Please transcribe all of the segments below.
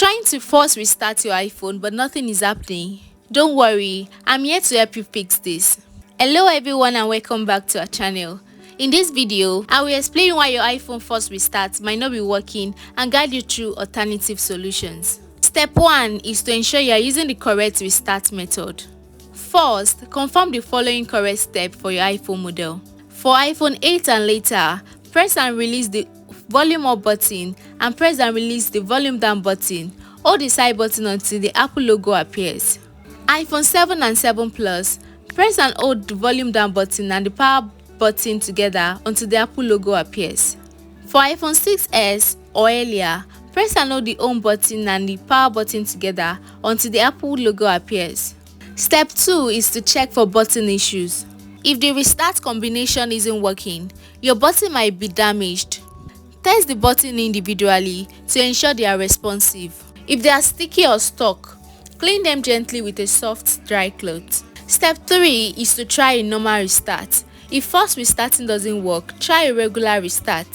Trying to force restart your iPhone but nothing is happening? Don't worry, I'm here to help you fix this. Hello everyone and welcome back to our channel. In this video, I will explain why your iPhone force restart might not be working and guide you through alternative solutions. Step 1 is to ensure you are using the correct restart method. First, confirm the following correct step for your iPhone model. For iPhone 8 and later, press and release the volume up button and press and release the volume down button. Hold the side button until the Apple logo appears. iPhone 7 and 7 Plus, press and hold the volume down button and the power button together until the Apple logo appears. For iPhone 6s or earlier, press and hold the home button and the power button together until the Apple logo appears. Step 2 is to check for button issues. If the restart combination isn't working, your button might be damaged. Test the button individually to ensure they are responsive. If they are sticky or stuck, clean them gently with a soft, dry cloth. Step 3 is to try a normal restart. If force restarting doesn't work, try a regular restart.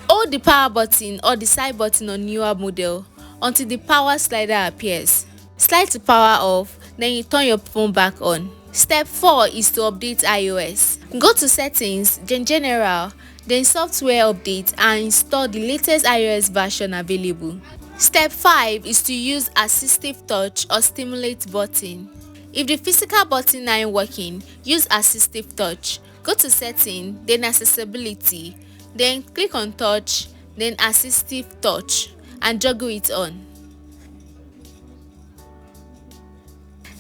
Hold the power button or the side button on newer model until the power slider appears. Slide to power off, then you turn your phone back on. Step 4 is to update iOS. Go to Settings, then General, then Software Update and install the latest iOS version available. Step 5 is to use Assistive Touch or Stimulate button. If the physical button isn't working, use Assistive Touch. Go to Settings, then Accessibility, then click on Touch, then Assistive Touch and juggle it on.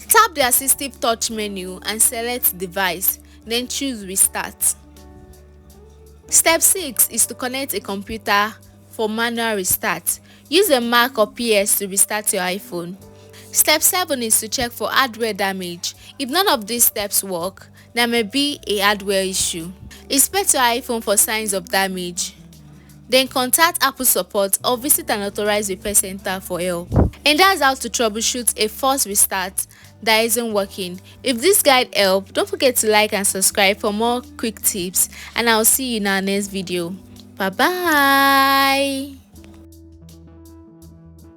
Tap the Assistive Touch menu and select Device, then choose Restart. Step 6 is to connect a computer for manual restart. Use a Mac or PS to restart your iPhone. Step 7 is to check for hardware damage. If none of these steps work, there may be a hardware issue. Inspect your iPhone for signs of damage. Then contact Apple support or visit an authorized repair center for help. And that's how to troubleshoot a forced restart that isn't working. If this guide helped, don't forget to like and subscribe for more quick tips, and I'll see you in our next video. Bye bye.